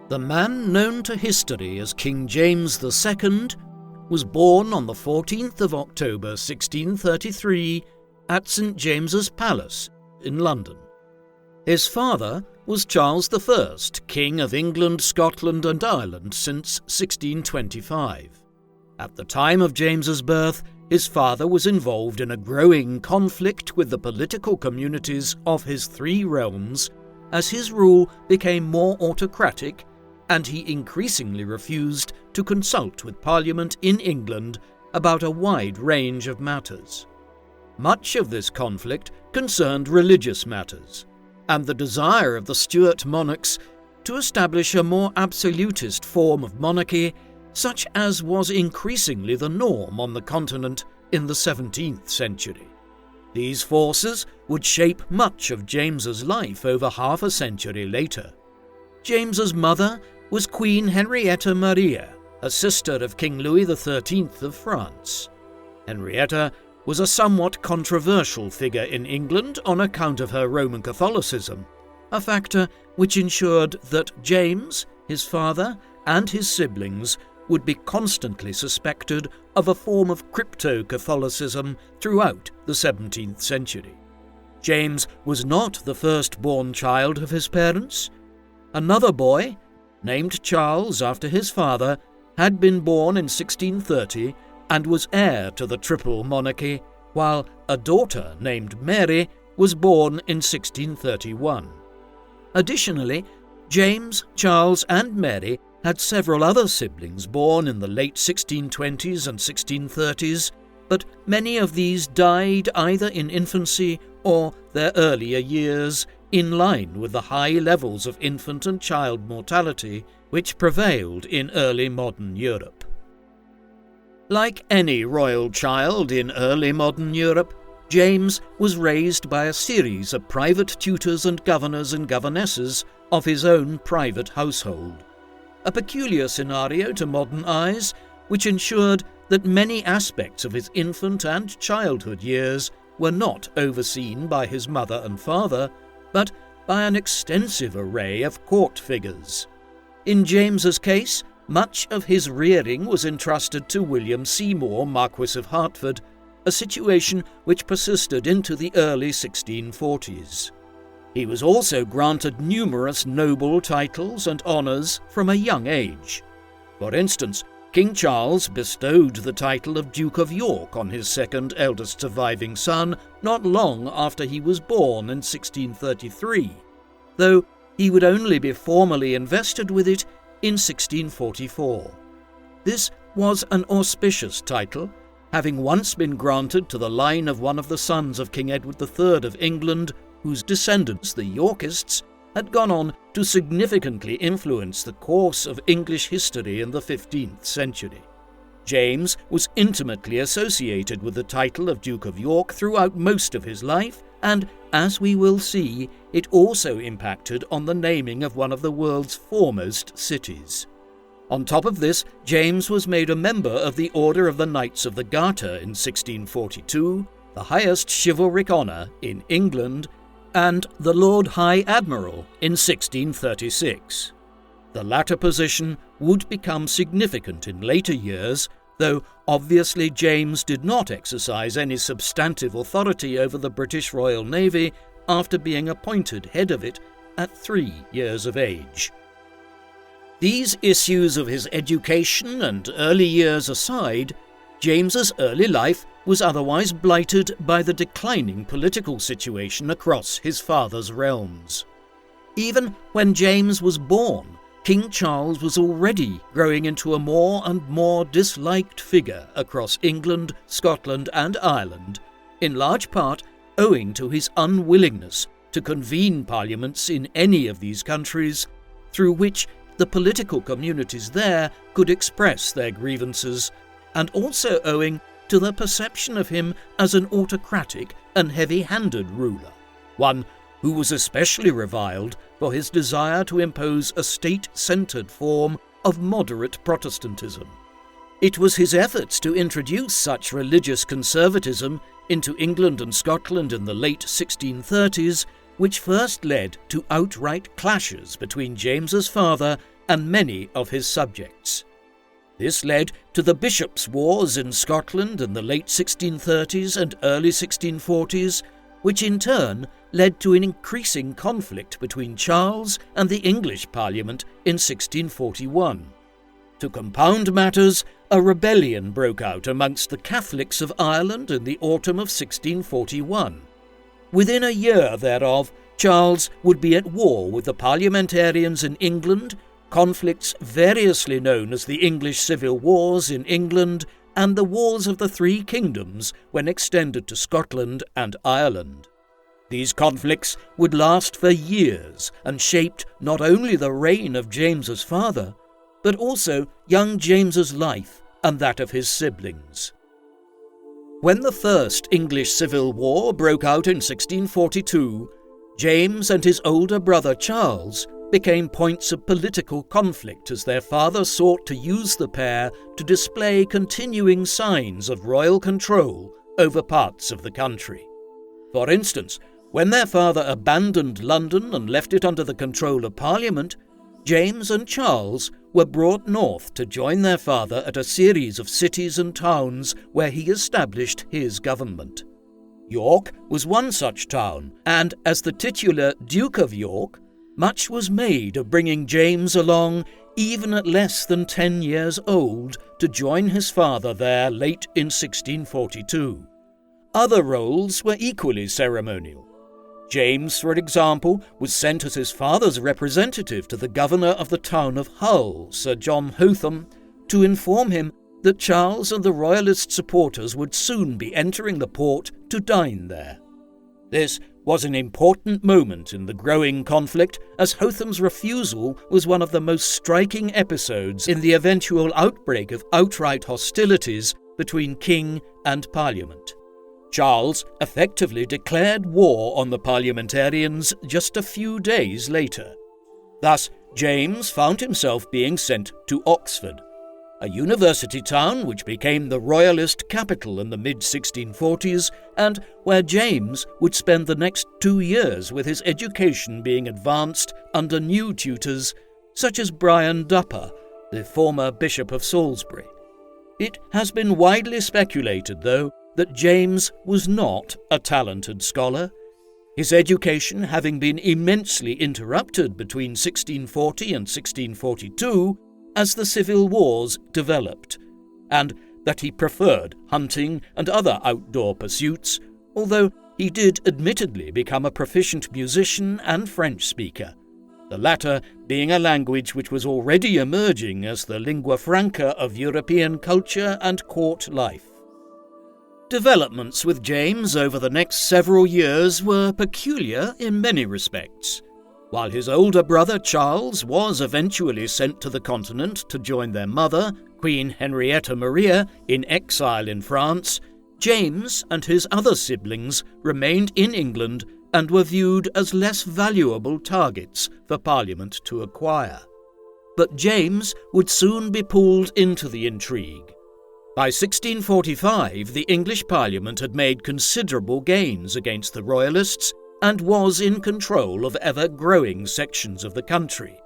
The man known to history as King James II was born on the 14th of October 1633 at St. James's Palace in London. His father was Charles I, King of England, Scotland and Ireland since 1625. At the time of James's birth, his father was involved in a growing conflict with the political communities of his three realms as his rule became more autocratic and he increasingly refused to consult with Parliament in England about a wide range of matters. Much of this conflict concerned religious matters, and the desire of the Stuart monarchs to establish a more absolutist form of monarchy, such as was increasingly the norm on the continent in the 17th century. These forces would shape much of James's life over half a century later. James's mother was Queen Henrietta Maria, a sister of King Louis XIII of France. Henrietta was a somewhat controversial figure in England on account of her Roman Catholicism, a factor which ensured that James, his father, and his siblings would be constantly suspected of a form of crypto-Catholicism throughout the 17th century. James was not the firstborn child of his parents. Another boy, named Charles after his father, had been born in 1630 and was heir to the triple monarchy, while a daughter named Mary was born in 1631. Additionally, James, Charles and Mary had several other siblings born in the late 1620s and 1630s, but many of these died either in infancy or their earlier years, in line with the high levels of infant and child mortality which prevailed in early modern Europe. Like any royal child in early modern Europe, James was raised by a series of private tutors and governors and governesses of his own private household, a peculiar scenario to modern eyes, which ensured that many aspects of his infant and childhood years were not overseen by his mother and father, but by an extensive array of court figures. In James's case, much of his rearing was entrusted to William Seymour, Marquess of Hertford, a situation which persisted into the early 1640s. He was also granted numerous noble titles and honours from a young age. For instance, King Charles bestowed the title of Duke of York on his second eldest surviving son not long after he was born in 1633, though he would only be formally invested with it in 1644. This was an auspicious title, having once been granted to the line of one of the sons of King Edward III of England, whose descendants, the Yorkists, had gone on to significantly influence the course of English history in the 15th century. James was intimately associated with the title of Duke of York throughout most of his life, and, as we will see, it also impacted on the naming of one of the world's foremost cities. On top of this, James was made a member of the Order of the Knights of the Garter in 1642, the highest chivalric honour in England, and the Lord High Admiral in 1636. The latter position would become significant in later years, though obviously James did not exercise any substantive authority over the British Royal Navy after being appointed head of it at 3 years of age. These issues of his education and early years aside, James's early life was otherwise blighted by the declining political situation across his father's realms. Even when James was born, King Charles was already growing into a more and more disliked figure across England, Scotland and Ireland, in large part owing to his unwillingness to convene parliaments in any of these countries, through which the political communities there could express their grievances, and also owing to the perception of him as an autocratic and heavy-handed ruler, one who was especially reviled for his desire to impose a state-centred form of moderate Protestantism. It was his efforts to introduce such religious conservatism into England and Scotland in the late 1630s which first led to outright clashes between James's father and many of his subjects. This led to the Bishops' Wars in Scotland in the late 1630s and early 1640s, which in turn led to an increasing conflict between Charles and the English Parliament in 1641. To compound matters, a rebellion broke out amongst the Catholics of Ireland in the autumn of 1641. Within a year thereof, Charles would be at war with the parliamentarians in England, conflicts variously known as the English Civil Wars in England and the Wars of the Three Kingdoms when extended to Scotland and Ireland. These conflicts would last for years and shaped not only the reign of James's father, but also young James's life and that of his siblings. When the First English Civil War broke out in 1642, James and his older brother Charles became points of political conflict as their father sought to use the pair to display continuing signs of royal control over parts of the country. For instance, when their father abandoned London and left it under the control of Parliament, James and Charles were brought north to join their father at a series of cities and towns where he established his government. York was one such town, and as the titular Duke of York, much was made of bringing James along, even at less than 10 years old, to join his father there late in 1642. Other roles were equally ceremonial. James, for example, was sent as his father's representative to the governor of the town of Hull, Sir John Hotham, to inform him that Charles and the royalist supporters would soon be entering the port to dine there. This was an important moment in the growing conflict, as Hotham's refusal was one of the most striking episodes in the eventual outbreak of outright hostilities between king and parliament. Charles effectively declared war on the parliamentarians just a few days later. Thus, James found himself being sent to Oxford, a university town which became the royalist capital in the mid-1640s and where James would spend the next 2 years with his education being advanced under new tutors such as Brian Dupper, the former Bishop of Salisbury. It has been widely speculated, though, that James was not a talented scholar, his education having been immensely interrupted between 1640 and 1642 as the Civil Wars developed, and that he preferred hunting and other outdoor pursuits, although he did admittedly become a proficient musician and French speaker, the latter being a language which was already emerging as the lingua franca of European culture and court life. Developments with James over the next several years were peculiar in many respects. While his older brother Charles was eventually sent to the continent to join their mother, Queen Henrietta Maria, in exile in France, James and his other siblings remained in England and were viewed as less valuable targets for Parliament to acquire. But James would soon be pulled into the intrigue. By 1645, the English Parliament had made considerable gains against the Royalists and was in control of ever-growing sections of the country,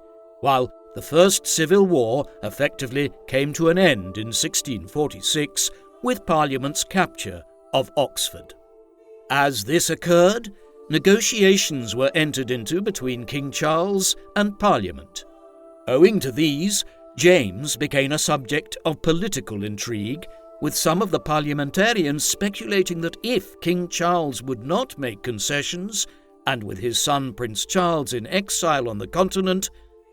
while the First Civil War effectively came to an end in 1646 with Parliament's capture of Oxford. As this occurred, negotiations were entered into between King Charles and Parliament. Owing to these, James became a subject of political intrigue, with some of the parliamentarians speculating that if King Charles would not make concessions, and with his son Prince Charles in exile on the continent,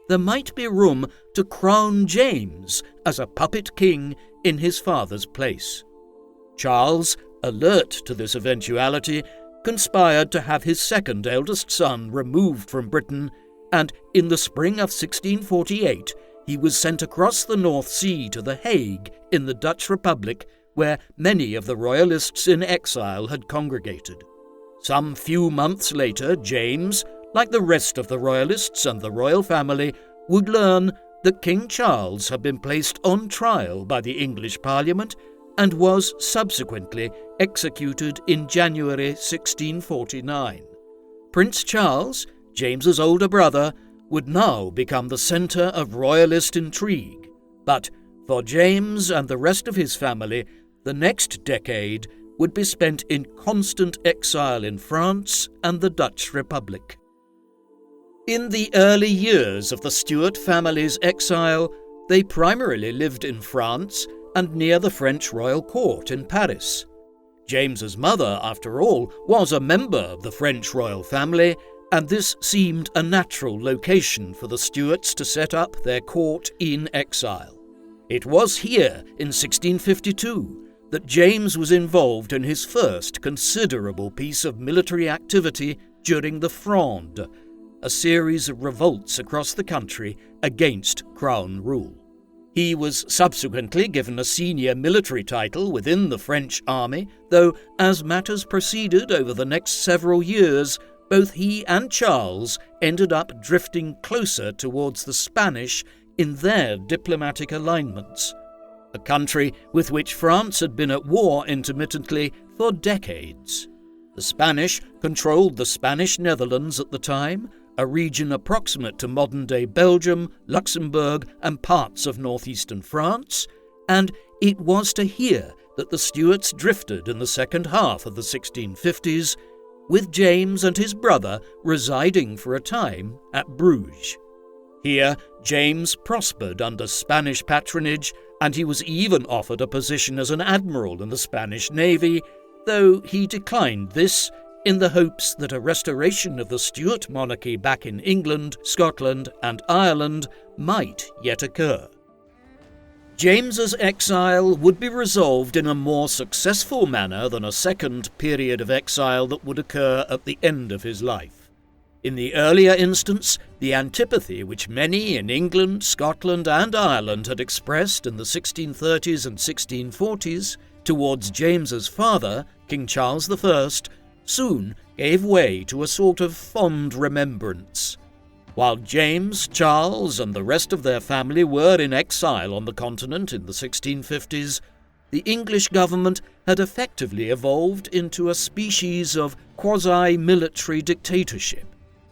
there might be room to crown James as a puppet king in his father's place. Charles, alert to this eventuality, conspired to have his second eldest son removed from Britain, and in the spring of 1648 he was sent across the North Sea to The Hague in the Dutch Republic, where many of the royalists in exile had congregated. Some few months later, James, like the rest of the royalists and the royal family, would learn that King Charles had been placed on trial by the English Parliament and was subsequently executed in January 1649. Prince Charles, James's older brother, would now become the centre of royalist intrigue, but for James and the rest of his family, the next decade would be spent in constant exile in France and the Dutch Republic. In the early years of the Stuart family's exile, they primarily lived in France and near the French royal court in Paris. James's mother, after all, was a member of the French royal family, and this seemed a natural location for the Stuarts to set up their court in exile. It was here, in 1652, that James was involved in his first considerable piece of military activity during the Fronde, a series of revolts across the country against Crown rule. He was subsequently given a senior military title within the French army, though as matters proceeded over the next several years, both he and Charles ended up drifting closer towards the Spanish in their diplomatic alignments, a country with which France had been at war intermittently for decades. The Spanish controlled the Spanish Netherlands at the time, a region approximate to modern-day Belgium, Luxembourg, and parts of northeastern France, and it was to here that the Stuarts drifted in the second half of the 1650s, with James and his brother residing for a time at Bruges. Here, James prospered under Spanish patronage, and he was even offered a position as an admiral in the Spanish Navy, though he declined this in the hopes that a restoration of the Stuart monarchy back in England, Scotland, and Ireland might yet occur. James's exile would be resolved in a more successful manner than a second period of exile that would occur at the end of his life. In the earlier instance, the antipathy which many in England, Scotland, and Ireland had expressed in the 1630s and 1640s towards James's father, King Charles I, soon gave way to a sort of fond remembrance. While James, Charles, and the rest of their family were in exile on the continent in the 1650s, the English government had effectively evolved into a species of quasi-military dictatorship,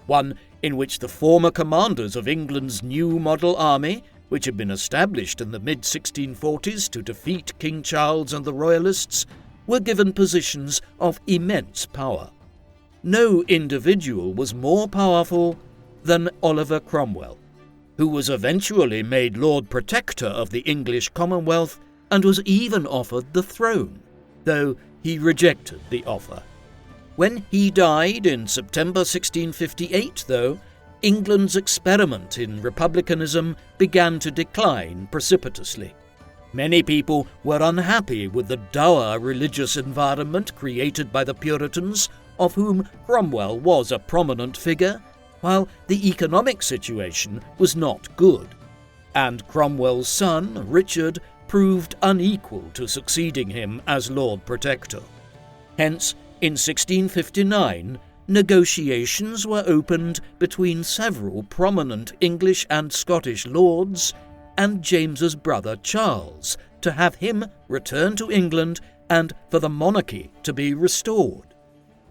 one in which the former commanders of England's new model army, which had been established in the mid-1640s to defeat King Charles and the Royalists, were given positions of immense power. No individual was more powerful than Oliver Cromwell, who was eventually made Lord Protector of the English Commonwealth and was even offered the throne, though he rejected the offer. When he died in September 1658, though, England's experiment in republicanism began to decline precipitously. Many people were unhappy with the dour religious environment created by the Puritans, of whom Cromwell was a prominent figure, while the economic situation was not good, and Cromwell's son, Richard, proved unequal to succeeding him as Lord Protector. Hence, in 1659, negotiations were opened between several prominent English and Scottish lords and James's brother Charles to have him return to England and for the monarchy to be restored.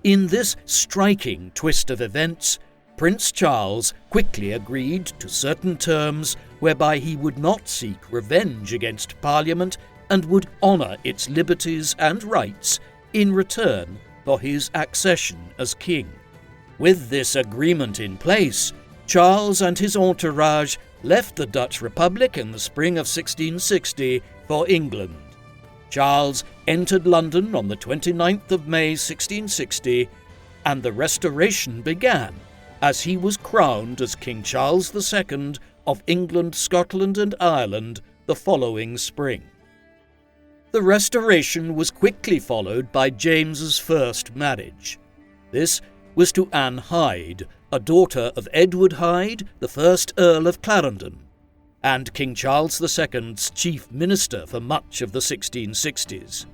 In this striking twist of events, Prince Charles quickly agreed to certain terms whereby he would not seek revenge against Parliament and would honour its liberties and rights in return for his accession as king. With this agreement in place, Charles and his entourage left the Dutch Republic in the spring of 1660 for England. Charles entered London on the 29th of May 1660, and the Restoration began as he was crowned as King Charles II of England, Scotland, and Ireland the following spring. The Restoration was quickly followed by James's first marriage. This was to Anne Hyde, a daughter of Edward Hyde, the first Earl of Clarendon, and King Charles II's chief minister for much of the 1660s.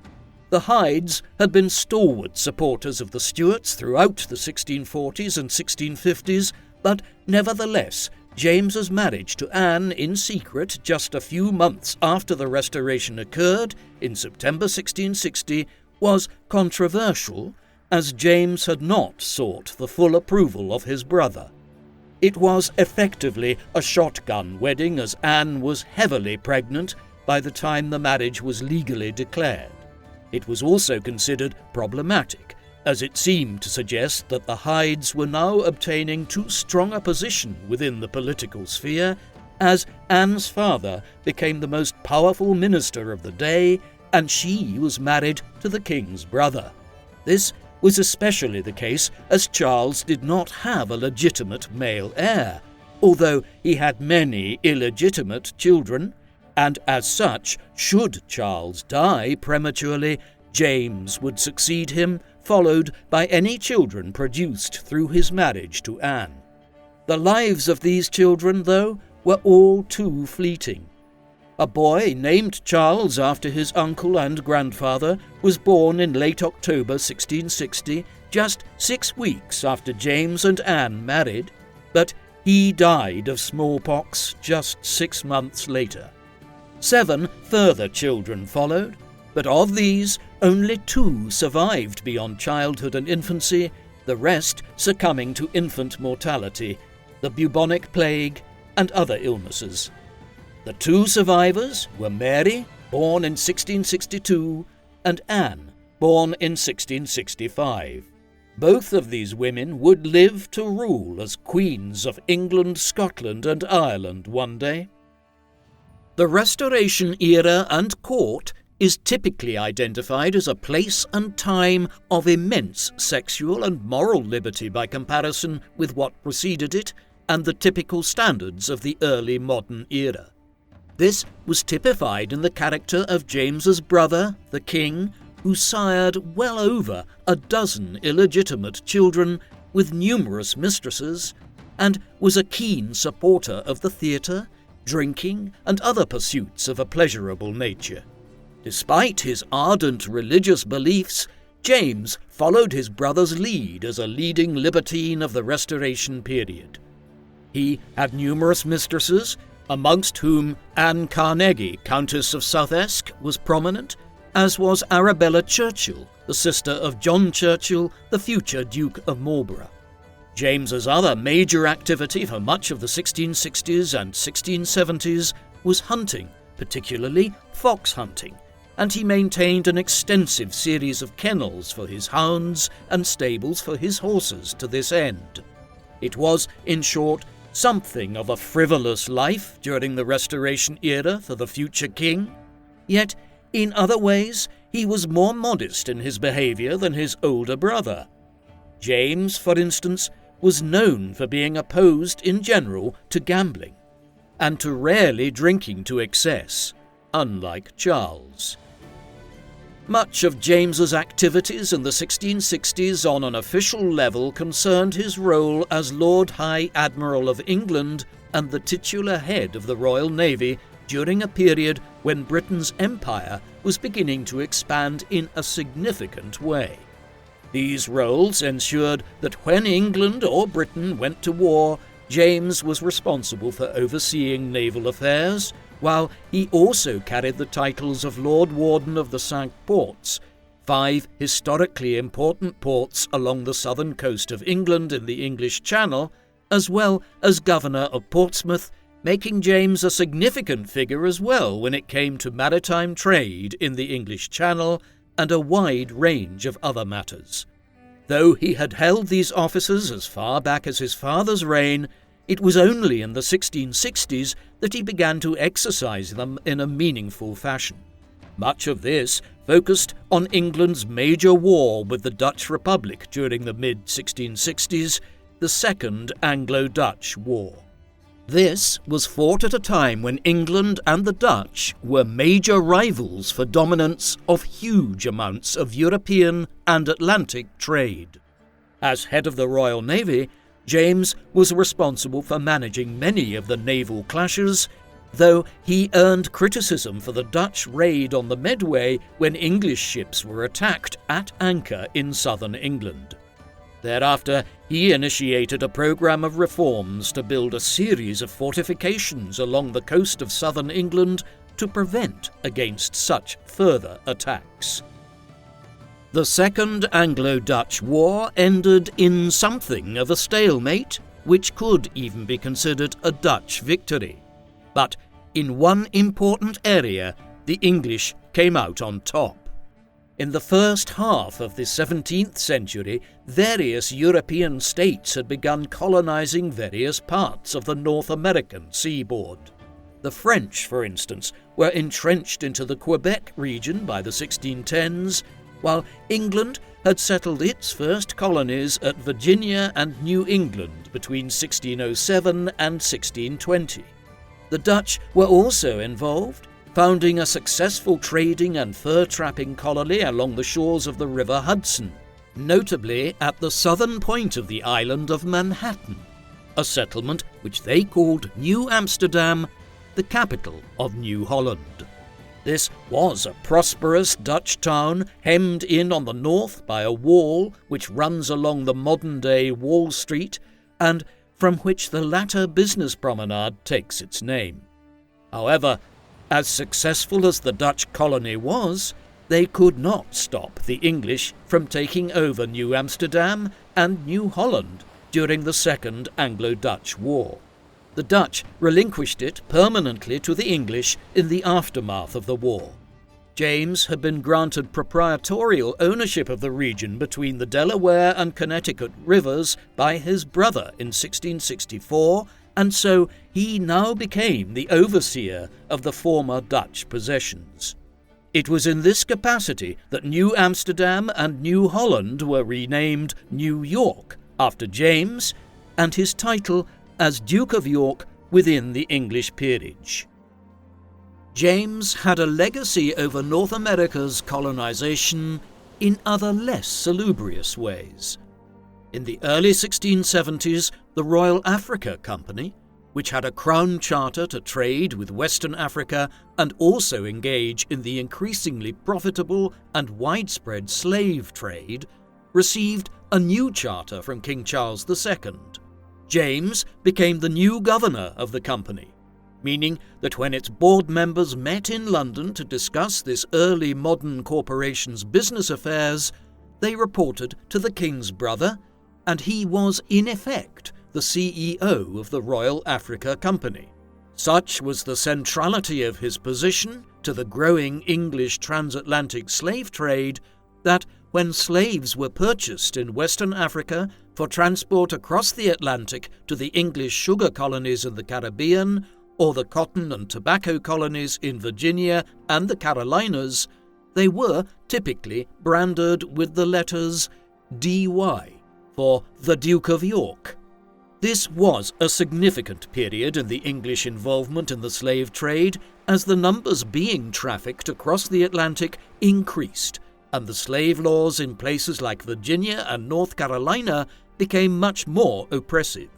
The Hydes had been stalwart supporters of the Stuarts throughout the 1640s and 1650s, but nevertheless, James's marriage to Anne in secret just a few months after the Restoration occurred, in September 1660, was controversial, as James had not sought the full approval of his brother. It was effectively a shotgun wedding, as Anne was heavily pregnant by the time the marriage was legally declared. It was also considered problematic, as it seemed to suggest that the Hydes were now obtaining too strong a position within the political sphere, as Anne's father became the most powerful minister of the day, and she was married to the king's brother. This was especially the case as Charles did not have a legitimate male heir, although he had many illegitimate children, and as such, should Charles die prematurely, James would succeed him, followed by any children produced through his marriage to Anne. The lives of these children, though, were all too fleeting. A boy named Charles after his uncle and grandfather was born in late October 1660, just 6 weeks after James and Anne married, but he died of smallpox just 6 months later. 7 further children followed, but of these, only 2 survived beyond childhood and infancy, the rest succumbing to infant mortality, the bubonic plague, and other illnesses. The 2 survivors were Mary, born in 1662, and Anne, born in 1665. Both of these women would live to rule as queens of England, Scotland, and Ireland one day. The Restoration era and court is typically identified as a place and time of immense sexual and moral liberty by comparison with what preceded it and the typical standards of the early modern era. This was typified in the character of James's brother, the king, who sired well over a dozen illegitimate children with numerous mistresses, and was a keen supporter of the theatre, drinking, and other pursuits of a pleasurable nature. Despite his ardent religious beliefs, James followed his brother's lead as a leading libertine of the Restoration period. He had numerous mistresses, amongst whom Anne Carnegie, Countess of Southesk, was prominent, as was Arabella Churchill, the sister of John Churchill, the future Duke of Marlborough. James's other major activity for much of the 1660s and 1670s was hunting, particularly fox hunting, and he maintained an extensive series of kennels for his hounds and stables for his horses to this end. It was, in short, something of a frivolous life during the Restoration era for the future king, yet in other ways he was more modest in his behaviour than his older brother. James, for instance, was known for being opposed in general to gambling, and to rarely drinking to excess, unlike Charles. Much of James's activities in the 1660s on an official level concerned his role as Lord High Admiral of England and the titular head of the Royal Navy during a period when Britain's empire was beginning to expand in a significant way. These roles ensured that when England or Britain went to war, James was responsible for overseeing naval affairs, while he also carried the titles of Lord Warden of the Cinque Ports, 5 historically important ports along the southern coast of England in the English Channel, as well as Governor of Portsmouth, making James a significant figure as well when it came to maritime trade in the English Channel and a wide range of other matters. Though he had held these offices as far back as his father's reign, it was only in the 1660s that he began to exercise them in a meaningful fashion. Much of this focused on England's major war with the Dutch Republic during the mid-1660s, the Second Anglo-Dutch War. This was fought at a time when England and the Dutch were major rivals for dominance of huge amounts of European and Atlantic trade. As head of the Royal Navy, James was responsible for managing many of the naval clashes, though he earned criticism for the Dutch raid on the Medway when English ships were attacked at anchor in southern England. Thereafter, he initiated a program of reforms to build a series of fortifications along the coast of southern England to prevent against such further attacks. The Second Anglo-Dutch War ended in something of a stalemate, which could even be considered a Dutch victory. But in one important area, the English came out on top. In the first half of the 17th century, various European states had begun colonizing various parts of the North American seaboard. The French, for instance, were entrenched into the Quebec region by the 1610s, while England had settled its first colonies at Virginia and New England between 1607 and 1620. The Dutch were also involved, founding a successful trading and fur-trapping colony along the shores of the River Hudson, notably at the southern point of the island of Manhattan, a settlement which they called New Amsterdam, the capital of New Holland. This was a prosperous Dutch town hemmed in on the north by a wall which runs along the modern-day Wall Street and from which the latter business promenade takes its name. However, as successful as the Dutch colony was, they could not stop the English from taking over New Amsterdam and New Holland during the Second Anglo-Dutch War. The Dutch relinquished it permanently to the English in the aftermath of the war. James had been granted proprietorial ownership of the region between the Delaware and Connecticut rivers by his brother in 1664, and so he now became the overseer of the former Dutch possessions. It was in this capacity that New Amsterdam and New Holland were renamed New York after James and his title as Duke of York within the English peerage. James had a legacy over North America's colonization in other less salubrious ways. In the early 1670s, the Royal Africa Company, which had a crown charter to trade with Western Africa and also engage in the increasingly profitable and widespread slave trade, received a new charter from King Charles II. James became the new governor of the company, meaning that when its board members met in London to discuss this early modern corporation's business affairs, they reported to the king's brother, and he was in effect the CEO of the Royal Africa Company. Such was the centrality of his position to the growing English transatlantic slave trade that when slaves were purchased in Western Africa for transport across the Atlantic to the English sugar colonies in the Caribbean or the cotton and tobacco colonies in Virginia and the Carolinas, they were typically branded with the letters DY for the Duke of York. This was a significant period in the English involvement in the slave trade, as the numbers being trafficked across the Atlantic increased, and the slave laws in places like Virginia and North Carolina became much more oppressive.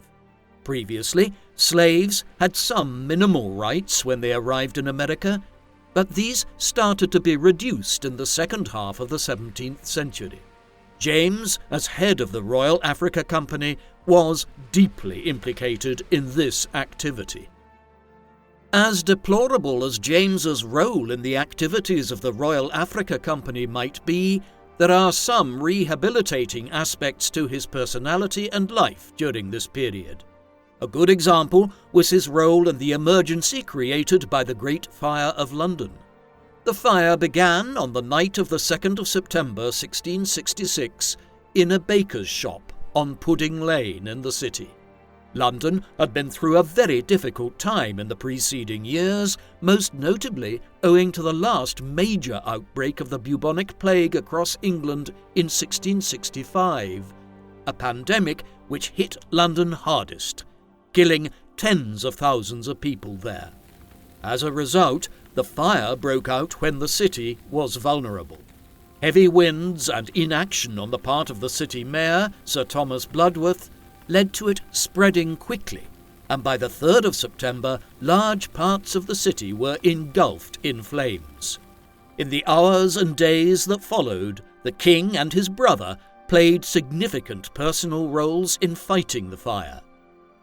Previously, slaves had some minimal rights when they arrived in America, but these started to be reduced in the second half of the 17th century. James, as head of the Royal Africa Company, was deeply implicated in this activity. As deplorable as James's role in the activities of the Royal Africa Company might be, there are some rehabilitating aspects to his personality and life during this period. A good example was his role in the emergency created by the Great Fire of London. The fire began on the night of the 2nd of September 1666 in a baker's shop on Pudding Lane in the city. London had been through a very difficult time in the preceding years, most notably owing to the last major outbreak of the bubonic plague across England in 1665, a pandemic which hit London hardest, killing tens of thousands of people there. As a result, the fire broke out when the city was vulnerable. Heavy winds and inaction on the part of the city mayor, Sir Thomas Bloodworth, led to it spreading quickly, and by the 3rd of September, large parts of the city were engulfed in flames. In the hours and days that followed, the king and his brother played significant personal roles in fighting the fire.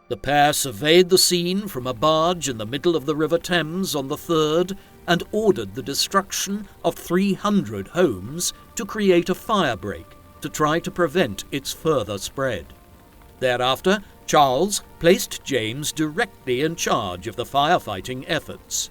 The pair surveyed the scene from a barge in the middle of the River Thames on the 3rd and ordered the destruction of 300 homes to create a firebreak to try to prevent its further spread. Thereafter, Charles placed James directly in charge of the firefighting efforts.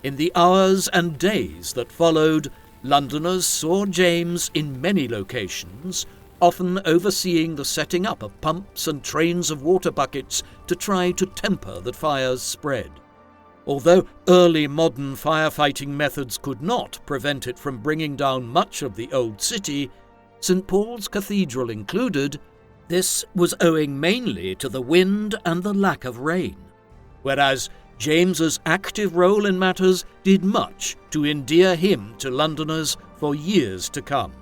In the hours and days that followed, Londoners saw James in many locations, often overseeing the setting up of pumps and trains of water buckets to try to temper the fire's spread. Although early modern firefighting methods could not prevent it from bringing down much of the old city, St. Paul's Cathedral included, this was owing mainly to the wind and the lack of rain, whereas James's active role in matters did much to endear him to Londoners for years to come.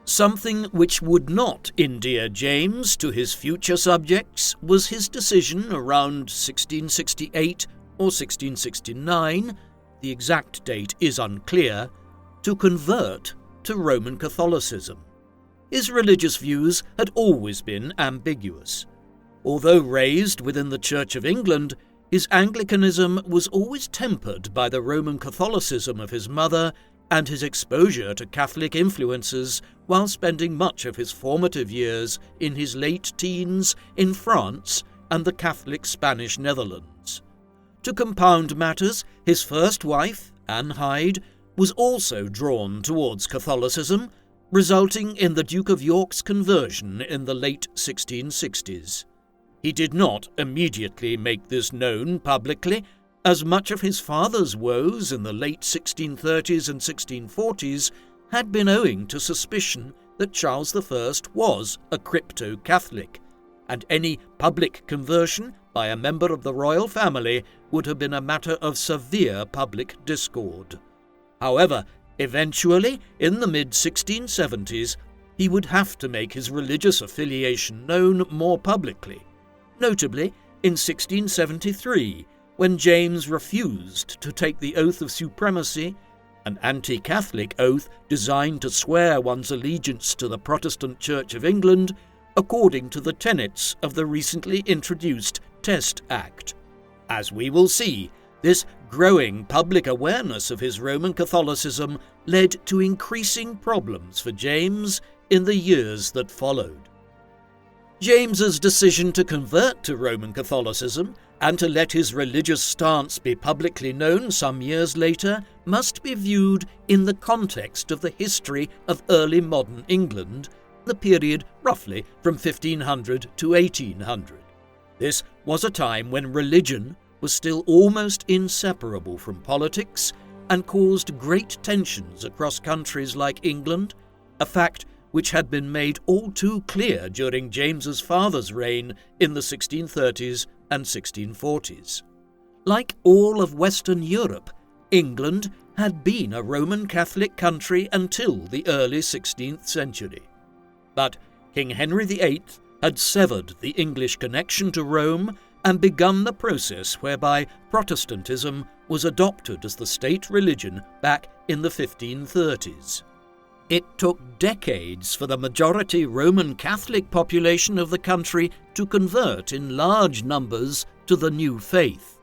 Something which would not endear James to his future subjects was his decision around 1668 or 1669, the exact date is unclear, to convert to Roman Catholicism. His religious views had always been ambiguous. Although raised within the Church of England, his Anglicanism was always tempered by the Roman Catholicism of his mother and his exposure to Catholic influences while spending much of his formative years in his late teens in France and the Catholic Spanish Netherlands. To compound matters, his first wife, Anne Hyde, was also drawn towards Catholicism, resulting in the Duke of York's conversion in the late 1660s. He did not immediately make this known publicly, as much of his father's woes in the late 1630s and 1640s had been owing to suspicion that Charles I was a crypto-Catholic, and any public conversion by a member of the royal family would have been a matter of severe public discord. However, eventually, in the mid-1670s, he would have to make his religious affiliation known more publicly, notably in 1673, when James refused to take the oath of supremacy, an anti-Catholic oath designed to swear one's allegiance to the Protestant Church of England, according to the tenets of the recently introduced Test Act. As we will see, this growing public awareness of his Roman Catholicism led to increasing problems for James in the years that followed. James's decision to convert to Roman Catholicism and to let his religious stance be publicly known some years later must be viewed in the context of the history of early modern England, the period roughly from 1500 to 1800. This was a time when religion was still almost inseparable from politics and caused great tensions across countries like England, a fact which had been made all too clear during James's father's reign in the 1630s and 1640s. Like all of Western Europe, England had been a Roman Catholic country until the early 16th century. But King Henry VIII had severed the English connection to Rome and begun the process whereby Protestantism was adopted as the state religion back in the 1530s. It took decades for the majority Roman Catholic population of the country to convert in large numbers to the new faith.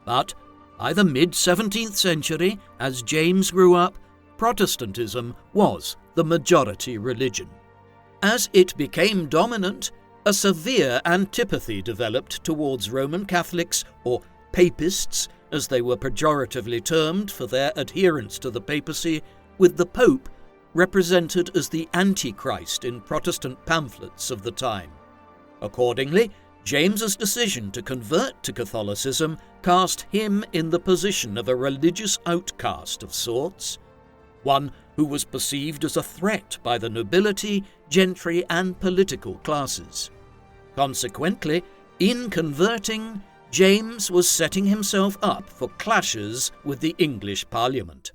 But by the mid-17th century, as James grew up, Protestantism was the majority religion. As it became dominant, a severe antipathy developed towards Roman Catholics, or Papists, as they were pejoratively termed for their adherence to the papacy, with the Pope represented as the Antichrist in Protestant pamphlets of the time. Accordingly, James's decision to convert to Catholicism cast him in the position of a religious outcast of sorts, one who was perceived as a threat by the nobility, gentry, and political classes. Consequently, in converting, James was setting himself up for clashes with the English Parliament.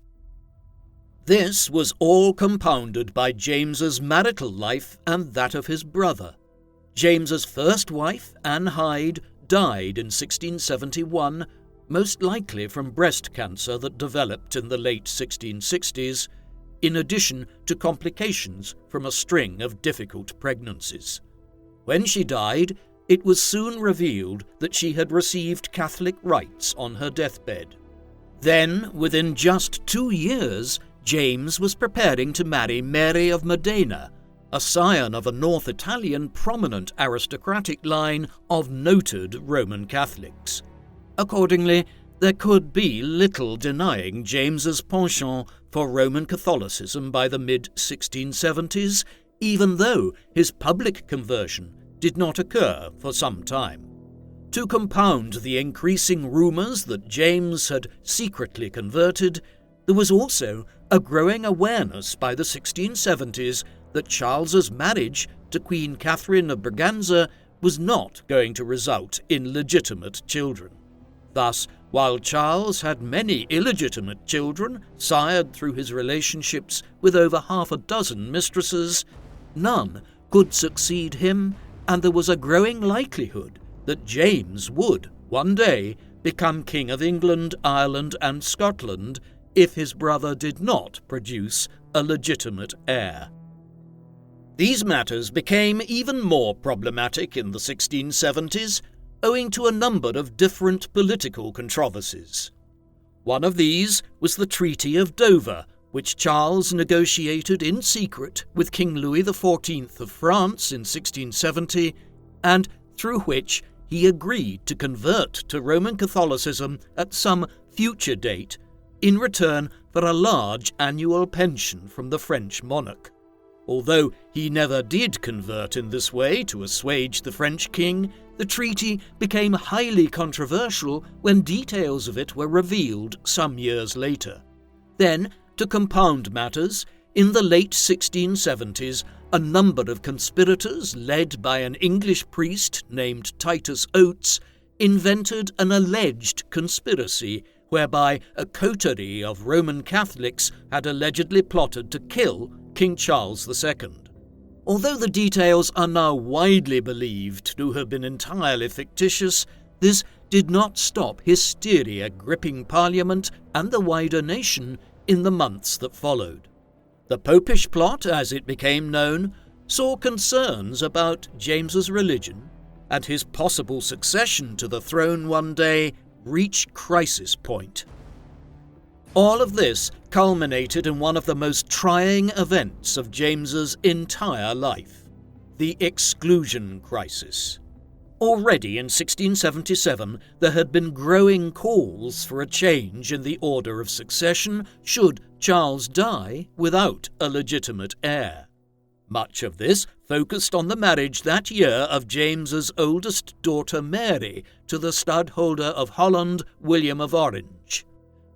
This was all compounded by James's marital life and that of his brother. James's first wife, Anne Hyde, died in 1671, most likely from breast cancer that developed in the late 1660s, in addition to complications from a string of difficult pregnancies. When she died, it was soon revealed that she had received Catholic rites on her deathbed. Then, within just 2 years, James was preparing to marry Mary of Modena, a scion of a North Italian prominent aristocratic line of noted Roman Catholics. Accordingly, there could be little denying James's penchant for Roman Catholicism by the mid-1670s, even though his public conversion did not occur for some time. To compound the increasing rumours that James had secretly converted, there was also a growing awareness by the 1670s that Charles's marriage to Queen Catherine of Braganza was not going to result in legitimate children. Thus, while Charles had many illegitimate children sired through his relationships with over half a dozen mistresses, none could succeed him, and there was a growing likelihood that James would, one day, become King of England, Ireland, and Scotland if his brother did not produce a legitimate heir. These matters became even more problematic in the 1670s, owing to a number of different political controversies. One of these was the Treaty of Dover, which Charles negotiated in secret with King Louis XIV of France in 1670, and through which he agreed to convert to Roman Catholicism at some future date in return for a large annual pension from the French monarch. Although he never did convert in this way to assuage the French king, the treaty became highly controversial when details of it were revealed some years later. Then, to compound matters, in the late 1670s, a number of conspirators, led by an English priest named Titus Oates, invented an alleged conspiracy whereby a coterie of Roman Catholics had allegedly plotted to kill King Charles II. Although the details are now widely believed to have been entirely fictitious, this did not stop hysteria gripping Parliament and the wider nation in the months that followed. The Popish plot, as it became known, saw concerns about James's religion and his possible succession to the throne one day reach crisis point. All of this culminated in one of the most trying events of James's entire life, the Exclusion Crisis. Already in 1677, there had been growing calls for a change in the order of succession should Charles die without a legitimate heir. Much of this focused on the marriage that year of James's oldest daughter Mary to the stadholder of Holland, William of Orange.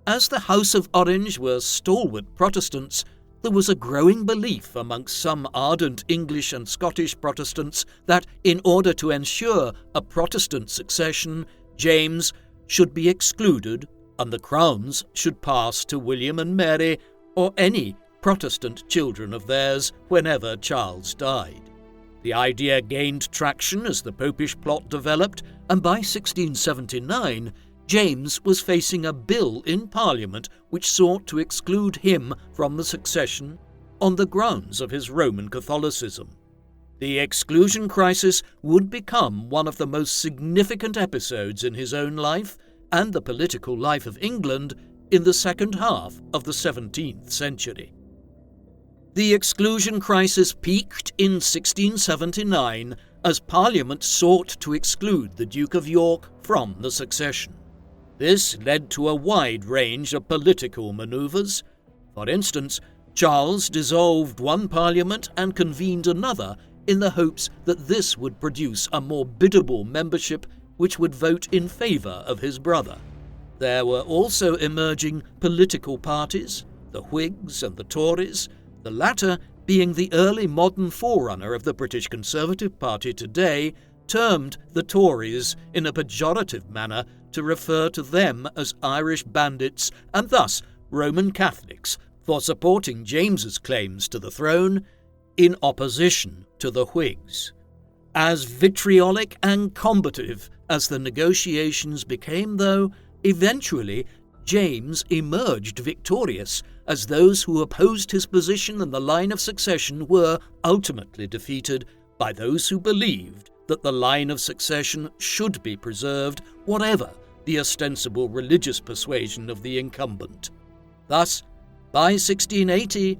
As the House of Orange were stalwart Protestants, there was a growing belief amongst some ardent English and Scottish Protestants that in order to ensure a Protestant succession, James should be excluded and the crowns should pass to William and Mary or any Protestant children of theirs whenever Charles died. The idea gained traction as the Popish plot developed, and by 1679, James was facing a bill in Parliament which sought to exclude him from the succession on the grounds of his Roman Catholicism. The exclusion crisis would become one of the most significant episodes in his own life and the political life of England in the second half of the 17th century. The exclusion crisis peaked in 1679 as Parliament sought to exclude the Duke of York from the succession. This led to a wide range of political manoeuvres. For instance, Charles dissolved one parliament and convened another in the hopes that this would produce a more biddable membership which would vote in favour of his brother. There were also emerging political parties, the Whigs and the Tories, the latter being the early modern forerunner of the British Conservative Party today, termed the Tories in a pejorative manner to refer to them as Irish bandits and thus Roman Catholics for supporting James's claims to the throne in opposition to the Whigs. As vitriolic and combative as the negotiations became, though, eventually James emerged victorious as those who opposed his position and the line of succession were ultimately defeated by those who believed that the line of succession should be preserved, whatever the ostensible religious persuasion of the incumbent. Thus, by 1680,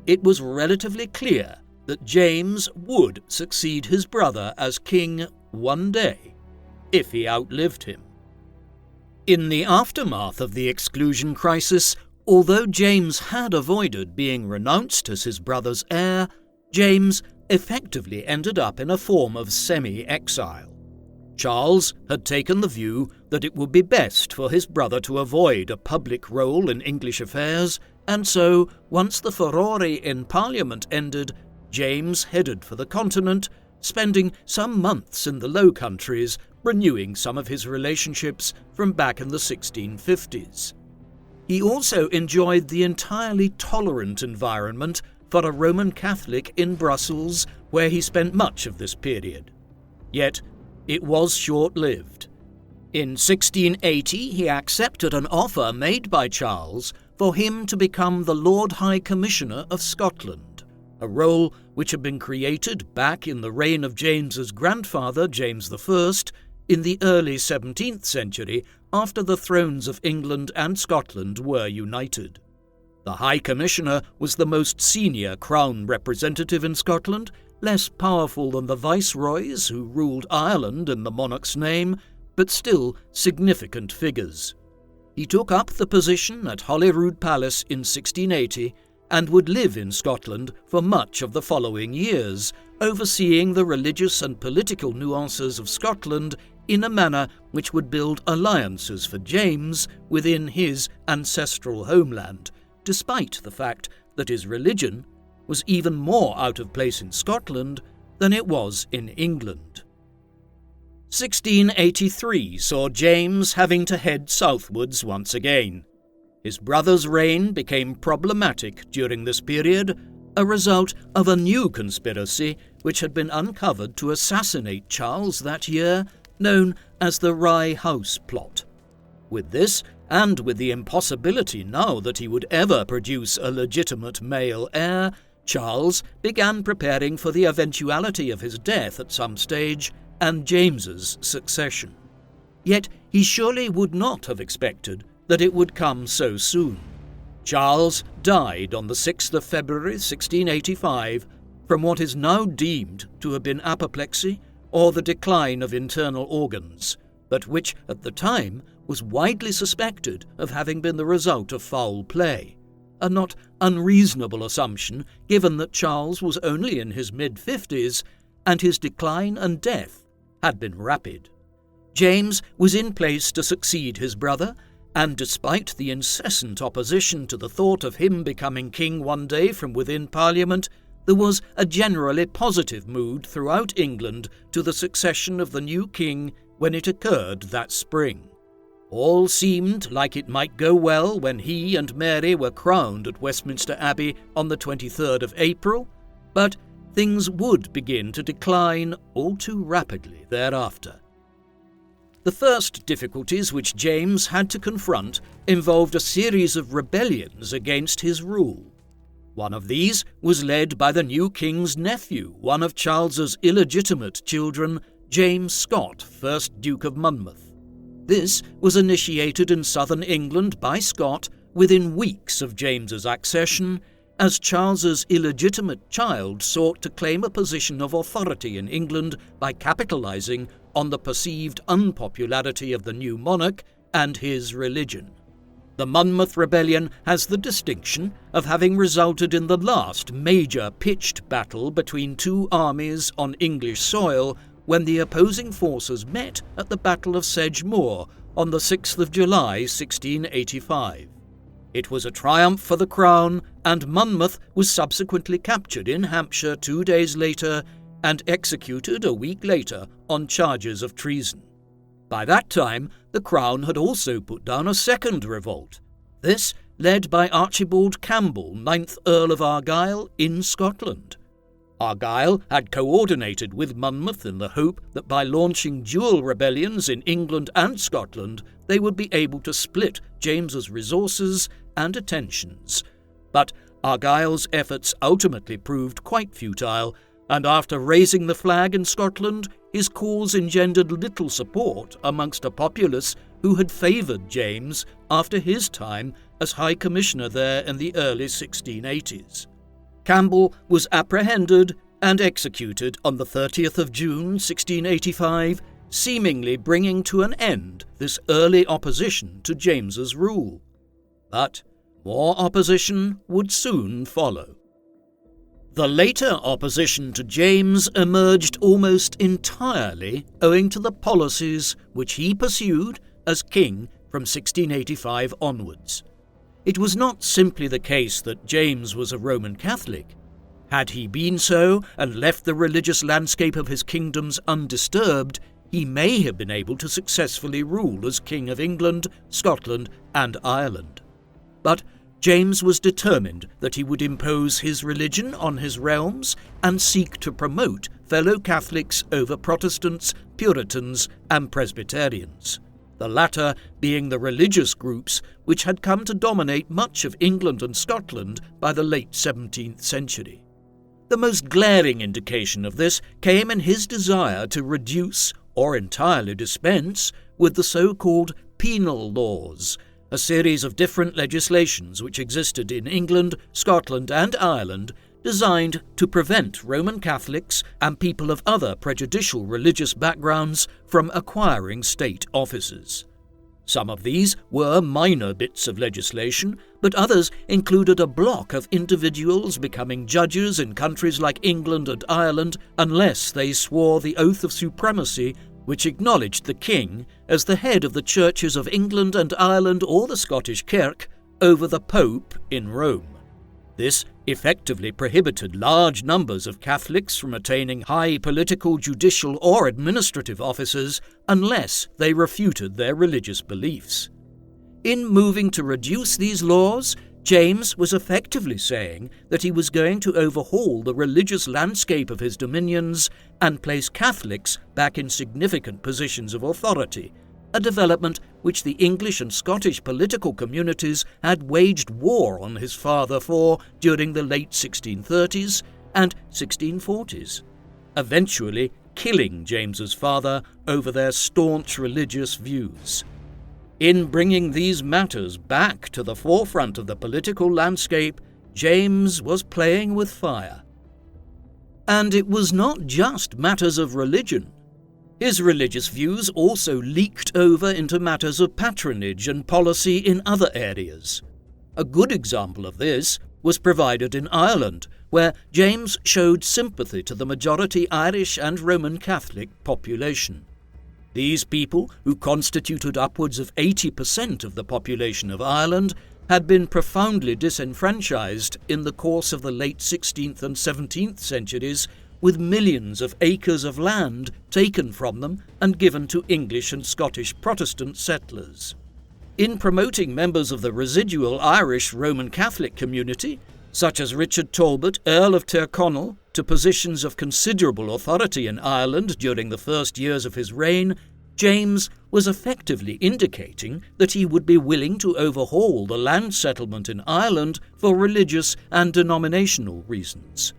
it was relatively clear that James would succeed his brother as king one day, if he outlived him. In the aftermath of the exclusion crisis, although James had avoided being renounced as his brother's heir, James effectively ended up in a form of semi-exile. Charles had taken the view that it would be best for his brother to avoid a public role in English affairs, and so, once the furore in Parliament ended, James headed for the continent, spending some months in the Low Countries, renewing some of his relationships from back in the 1650s. He also enjoyed the entirely tolerant environment for a Roman Catholic in Brussels, where he spent much of this period. Yet, it was short-lived. In 1680, he accepted an offer made by Charles for him to become the Lord High Commissioner of Scotland, a role which had been created back in the reign of James's grandfather, James I, in the early 17th century, after the thrones of England and Scotland were united. The High Commissioner was the most senior Crown representative in Scotland, less powerful than the viceroys who ruled Ireland in the monarch's name, but still significant figures. He took up the position at Holyrood Palace in 1680 and would live in Scotland for much of the following years, overseeing the religious and political nuances of Scotland in a manner which would build alliances for James within his ancestral homeland, despite the fact that his religion was even more out of place in Scotland than it was in England. 1683 saw James having to head southwards once again. His brother's reign became problematic during this period, a result of a new conspiracy which had been uncovered to assassinate Charles that year, known as the Rye House Plot. With this, and with the impossibility now that he would ever produce a legitimate male heir, Charles began preparing for the eventuality of his death at some stage and James's succession. Yet he surely would not have expected that it would come so soon. Charles died on the 6th of February 1685 from what is now deemed to have been apoplexy or the decline of internal organs, but which at the time was widely suspected of having been the result of foul play, a not unreasonable assumption given that Charles was only in his mid-50s and his decline and death had been rapid. James was in place to succeed his brother, and despite the incessant opposition to the thought of him becoming king one day from within Parliament, there was a generally positive mood throughout England to the succession of the new king when it occurred that spring. All seemed like it might go well when he and Mary were crowned at Westminster Abbey on the 23rd of April, but things would begin to decline all too rapidly thereafter. The first difficulties which James had to confront involved a series of rebellions against his rule. One of these was led by the new king's nephew, one of Charles's illegitimate children, James Scott, 1st Duke of Monmouth. This was initiated in southern England by Scott within weeks of James's accession, as Charles's illegitimate child sought to claim a position of authority in England by capitalizing on the perceived unpopularity of the new monarch and his religion. The Monmouth Rebellion has the distinction of having resulted in the last major pitched battle between two armies on English soil when the opposing forces met at the Battle of Sedgemoor on the 6th of July 1685. It was a triumph for the Crown, and Monmouth was subsequently captured in Hampshire 2 days later and executed a week later on charges of treason. By that time, the Crown had also put down a second revolt, this led by Archibald Campbell, 9th Earl of Argyll, in Scotland. Argyll had coordinated with Monmouth in the hope that by launching dual rebellions in England and Scotland, they would be able to split James's resources and attentions. But Argyll's efforts ultimately proved quite futile, and after raising the flag in Scotland, his cause engendered little support amongst a populace who had favoured James after his time as High Commissioner there in the early 1680s. Campbell was apprehended and executed on the 30th of June 1685, seemingly bringing to an end this early opposition to James's rule. But more opposition would soon follow. The later opposition to James emerged almost entirely owing to the policies which he pursued as king from 1685 onwards. It was not simply the case that James was a Roman Catholic. Had he been so and left the religious landscape of his kingdoms undisturbed, he may have been able to successfully rule as King of England, Scotland, and Ireland. But James was determined that he would impose his religion on his realms and seek to promote fellow Catholics over Protestants, Puritans, and Presbyterians, the latter being the religious groups which had come to dominate much of England and Scotland by the late 17th century. The most glaring indication of this came in his desire to reduce, or entirely dispense, with the so-called penal laws, a series of different legislations which existed in England, Scotland, and Ireland, designed to prevent Roman Catholics and people of other prejudicial religious backgrounds from acquiring state offices. Some of these were minor bits of legislation, but others included a block of individuals becoming judges in countries like England and Ireland unless they swore the oath of supremacy, which acknowledged the king as the head of the churches of England and Ireland or the Scottish Kirk over the Pope in Rome. This effectively prohibited large numbers of Catholics from attaining high political, judicial, or administrative offices unless they refuted their religious beliefs. In moving to reduce these laws, James was effectively saying that he was going to overhaul the religious landscape of his dominions and place Catholics back in significant positions of authority, a development which the English and Scottish political communities had waged war on his father for during the late 1630s and 1640s, eventually killing James's father over their staunch religious views. In bringing these matters back to the forefront of the political landscape, James was playing with fire. And it was not just matters of religion. His religious views also leaked over into matters of patronage and policy in other areas. A good example of this was provided in Ireland, where James showed sympathy to the majority Irish and Roman Catholic population. These people, who constituted upwards of 80% of the population of Ireland, had been profoundly disenfranchised in the course of the late 16th and 17th centuries, with millions of acres of land taken from them and given to English and Scottish Protestant settlers. In promoting members of the residual Irish Roman Catholic community, such as Richard Talbot, Earl of Tyrconnell, to positions of considerable authority in Ireland during the first years of his reign, James was effectively indicating that he would be willing to overhaul the land settlement in Ireland for religious and denominational reasons.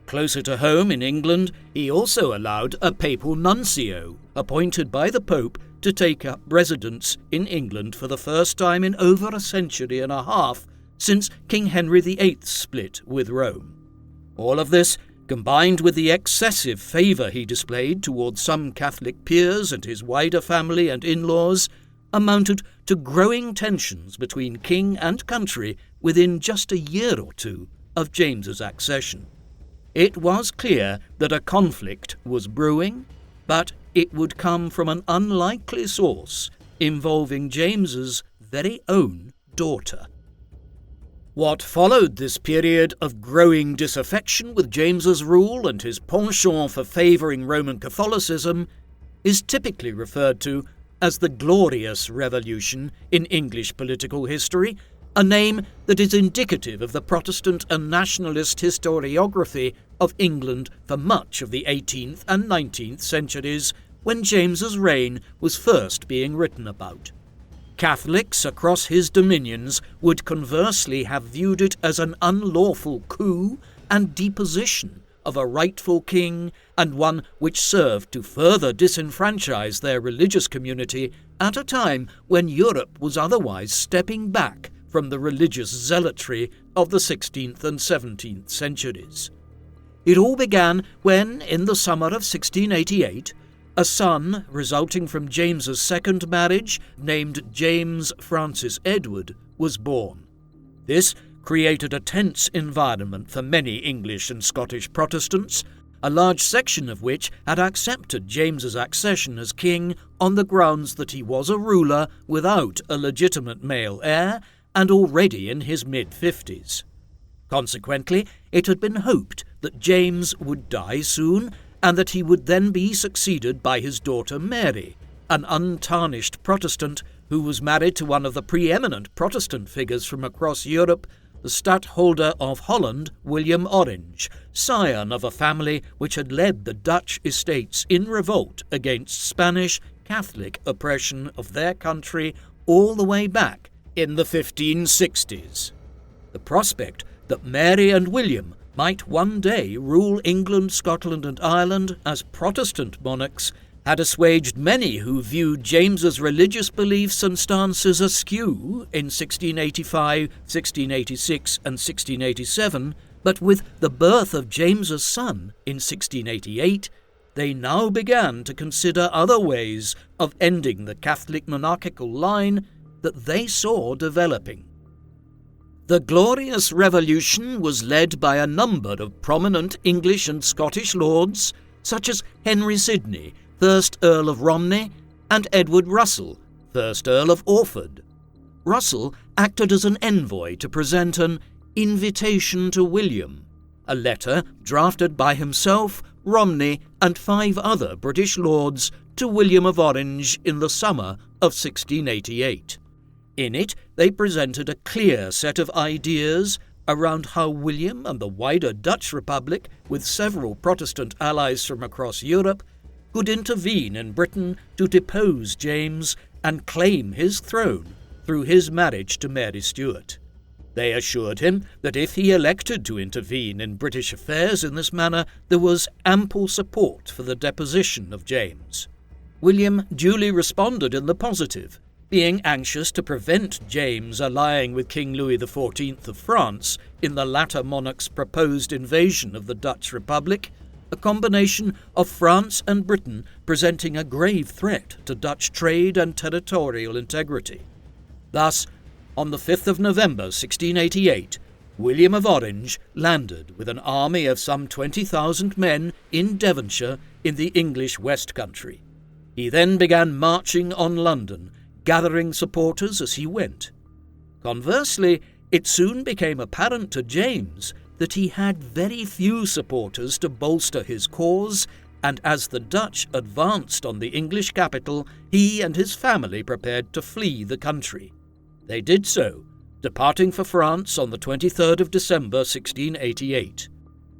Closer to home in England, he also allowed a papal nuncio, appointed by the Pope, to take up residence in England for the first time in over a century and a half since King Henry VIII split with Rome. All of this, combined with the excessive favour he displayed towards some Catholic peers and his wider family and in-laws, amounted to growing tensions between king and country within just a year or two of James's accession. It was clear that a conflict was brewing, but it would come from an unlikely source involving James's very own daughter. What followed this period of growing disaffection with James's rule and his penchant for favouring Roman Catholicism is typically referred to as the Glorious Revolution in English political history, a name that is indicative of the Protestant and nationalist historiography of England for much of the 18th and 19th centuries, when James's reign was first being written about. Catholics across his dominions would conversely have viewed it as an unlawful coup and deposition of a rightful king, and one which served to further disenfranchise their religious community at a time when Europe was otherwise stepping back from the religious zealotry of the 16th and 17th centuries. It all began when, in the summer of 1688, a son resulting from James's second marriage, named James Francis Edward, was born. This created a tense environment for many English and Scottish Protestants, a large section of which had accepted James's accession as king on the grounds that he was a ruler without a legitimate male heir and already in his mid-50s. Consequently, it had been hoped that James would die soon and that he would then be succeeded by his daughter Mary, an untarnished Protestant who was married to one of the preeminent Protestant figures from across Europe, the Stadtholder of Holland, William Orange, scion of a family which had led the Dutch estates in revolt against Spanish Catholic oppression of their country all the way back in the 1560s. The prospect that Mary and William might one day rule England, Scotland and Ireland as Protestant monarchs had assuaged many who viewed James's religious beliefs and stances askew in 1685, 1686 and 1687, but with the birth of James's son in 1688, they now began to consider other ways of ending the Catholic monarchical line that they saw developing. The Glorious Revolution was led by a number of prominent English and Scottish lords, such as Henry Sidney, 1st Earl of Romney, and Edward Russell, 1st Earl of Orford. Russell acted as an envoy to present an invitation to William, a letter drafted by himself, Romney, and 5 other British lords to William of Orange in the summer of 1688. In it, they presented a clear set of ideas around how William and the wider Dutch Republic, with several Protestant allies from across Europe, could intervene in Britain to depose James and claim his throne through his marriage to Mary Stuart. They assured him that if he elected to intervene in British affairs in this manner, there was ample support for the deposition of James. William duly responded in the positive, being anxious to prevent James allying with King Louis XIV of France in the latter monarch's proposed invasion of the Dutch Republic, a combination of France and Britain presenting a grave threat to Dutch trade and territorial integrity. Thus, on the 5th of November 1688, William of Orange landed with an army of some 20,000 men in Devonshire in the English West Country. He then began marching on London, gathering supporters as he went. Conversely, it soon became apparent to James that he had very few supporters to bolster his cause, and as the Dutch advanced on the English capital, he and his family prepared to flee the country. They did so, departing for France on the 23rd of December 1688.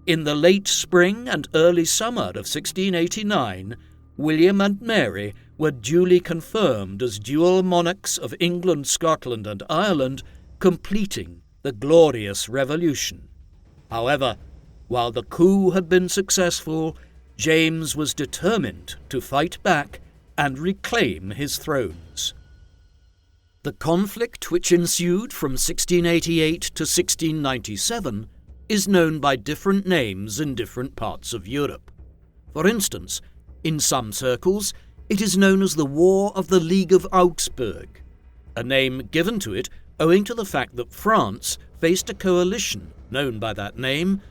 In the late spring and early summer of 1689, William and Mary were duly confirmed as dual monarchs of England, Scotland and Ireland, completing the Glorious Revolution. However, while the coup had been successful, James was determined to fight back and reclaim his thrones. The conflict which ensued from 1688 to 1697 is known by different names in different parts of Europe. For instance, in some circles, it is known as the War of the League of Augsburg, a name given to it owing to the fact that France faced a coalition known by that name,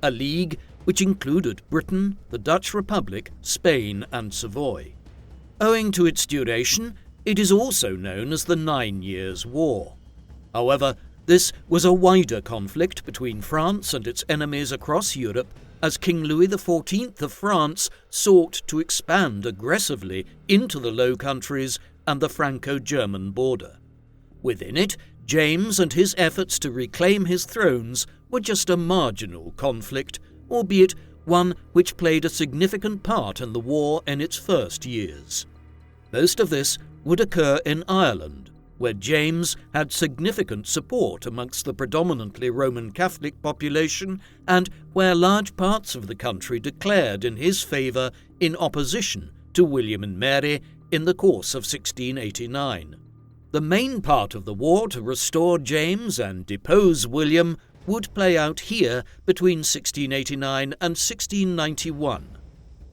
a league which included Britain, the Dutch Republic, Spain and Savoy. Owing to its duration, it is also known as the 9 Years' War. However, this was a wider conflict between France and its enemies across Europe as King Louis XIV of France sought to expand aggressively into the Low Countries and the Franco-German border. Within it, James and his efforts to reclaim his thrones were just a marginal conflict, albeit one which played a significant part in the war in its first years. Most of this would occur in Ireland, where James had significant support amongst the predominantly Roman Catholic population and where large parts of the country declared in his favour in opposition to William and Mary in the course of 1689. the main part of the war to restore James and depose William would play out here between 1689 and 1691.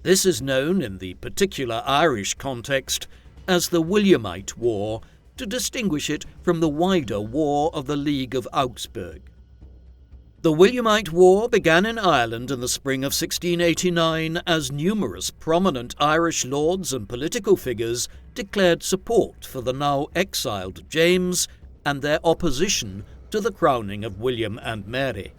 This is known in the particular Irish context as the Williamite War, to distinguish it from the wider War of the League of Augsburg. The Williamite War began in Ireland in the spring of 1689 as numerous prominent Irish lords and political figures declared support for the now exiled James and their opposition to the crowning of William and Mary.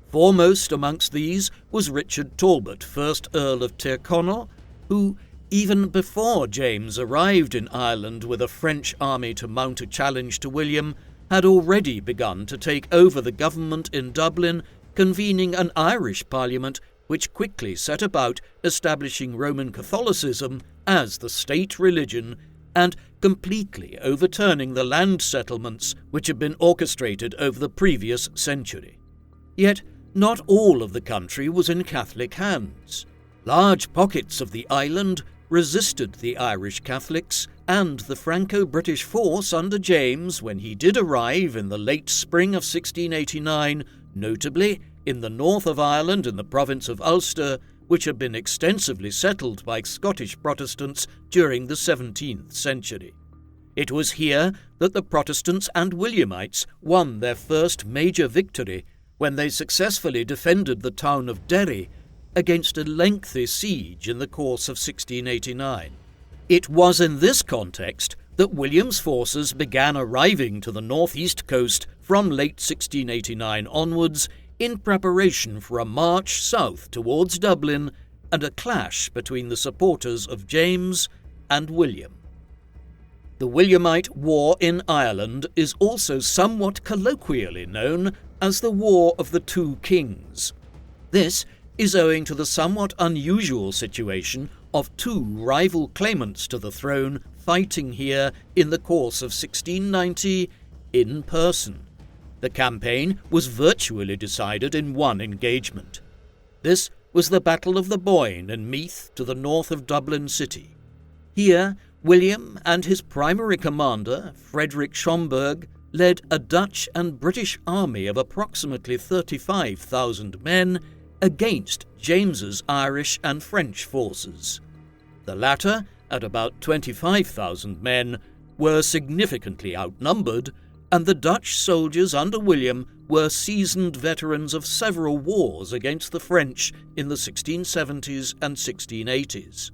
Foremost amongst these was Richard Talbot, 1st Earl of Tyrconnell, who, even before James arrived in Ireland with a French army to mount a challenge to William, had already begun to take over the government in Dublin, convening an Irish parliament which quickly set about establishing Roman Catholicism as the state religion and completely overturning the land settlements which had been orchestrated over the previous century. Yet not all of the country was in Catholic hands. Large pockets of the island resisted the Irish Catholics and the Franco-British force under James when he did arrive in the late spring of 1689, notably in the north of Ireland in the province of Ulster, which had been extensively settled by Scottish Protestants during the 17th century. It was here that the Protestants and Williamites won their first major victory when they successfully defended the town of Derry against a lengthy siege in the course of 1689. It was in this context that William's forces began arriving to the northeast coast from late 1689 onwards in preparation for a march south towards Dublin and a clash between the supporters of James and William. The Williamite War in Ireland is also somewhat colloquially known as the War of the Two Kings. This is owing to the somewhat unusual situation of two rival claimants to the throne fighting here in the course of 1690 in person. The campaign was virtually decided in one engagement. This was the Battle of the Boyne in Meath to the north of Dublin city. Here, William and his primary commander, Frederick Schomberg, led a Dutch and British army of approximately 35,000 men against James's Irish and French forces. The latter, at about 25,000 men, were significantly outnumbered, and the Dutch soldiers under William were seasoned veterans of several wars against the French in the 1670s and 1680s.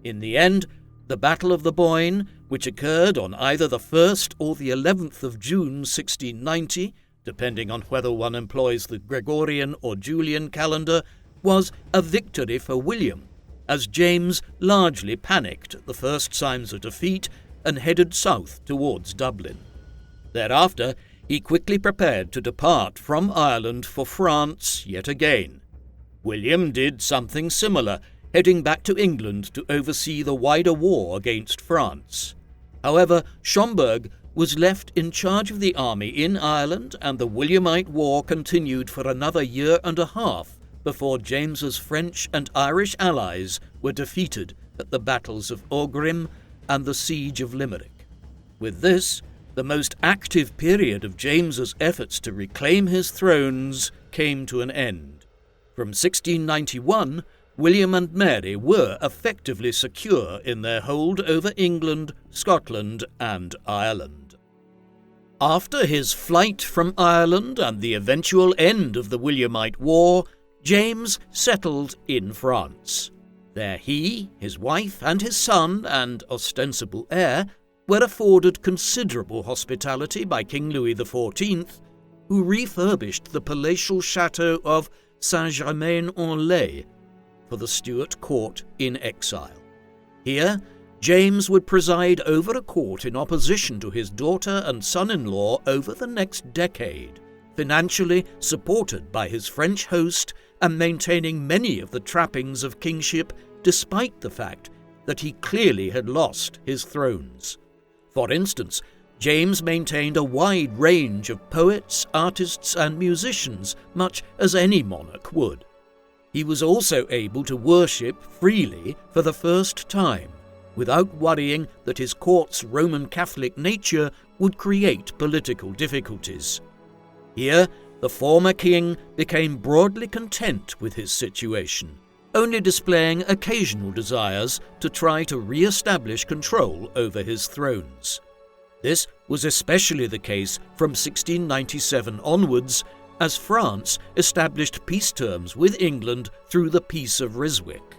In the end, the Battle of the Boyne, which occurred on either the 1st or the 11th of June 1690, depending on whether one employs the Gregorian or Julian calendar, was a victory for William, as James largely panicked at the first signs of defeat and headed south towards Dublin. Thereafter, he quickly prepared to depart from Ireland for France yet again. William did something similar, heading back to England to oversee the wider war against France. However, Schomberg was left in charge of the army in Ireland, and the Williamite War continued for another year and a half before James's French and Irish allies were defeated at the battles of Aughrim and the siege of Limerick. With this, the most active period of James's efforts to reclaim his thrones came to an end. From 1691, William and Mary were effectively secure in their hold over England, Scotland, and Ireland. After his flight from Ireland and the eventual end of the Williamite War, James settled in France. There he, his wife, and his son, and ostensible heir, were afforded considerable hospitality by King Louis XIV, who refurbished the palatial chateau of Saint-Germain-en-Laye for the Stuart court in exile. Here, James would preside over a court in opposition to his daughter and son-in-law over the next decade, financially supported by his French host and maintaining many of the trappings of kingship despite the fact that he clearly had lost his thrones. For instance, James maintained a wide range of poets, artists, and musicians, much as any monarch would. He was also able to worship freely for the first time, without worrying that his court's Roman Catholic nature would create political difficulties. Here, the former king became broadly content with his situation, only displaying occasional desires to try to re-establish control over his thrones. This was especially the case from 1697 onwards, as France established peace terms with England through the Peace of Ryswick.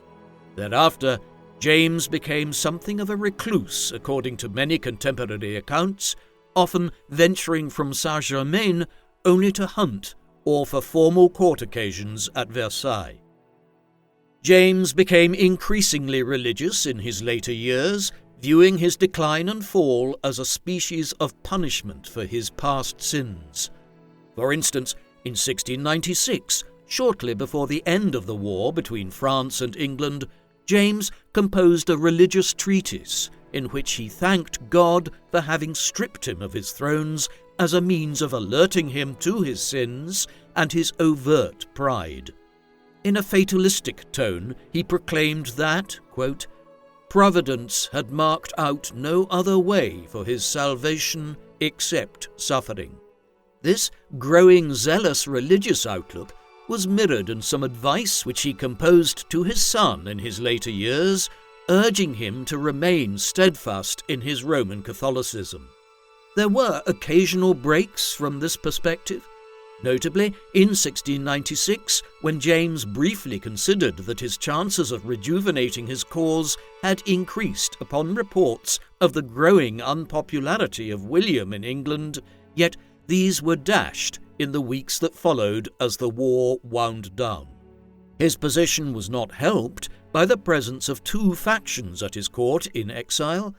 Thereafter, James became something of a recluse, according to many contemporary accounts, often venturing from Saint-Germain only to hunt or for formal court occasions at Versailles. James became increasingly religious in his later years, viewing his decline and fall as a species of punishment for his past sins. For instance, in 1696, shortly before the end of the war between France and England, James composed a religious treatise in which he thanked God for having stripped him of his thrones as a means of alerting him to his sins and his overt pride. In a fatalistic tone, he proclaimed that, quote, "Providence had marked out no other way for his salvation except suffering." This growing zealous religious outlook was mirrored in some advice which he composed to his son in his later years, urging him to remain steadfast in his Roman Catholicism. There were occasional breaks from this perspective, notably in 1696, when James briefly considered that his chances of rejuvenating his cause had increased upon reports of the growing unpopularity of William in England, yet these were dashed in the weeks that followed as the war wound down. His position was not helped by the presence of two factions at his court in exile,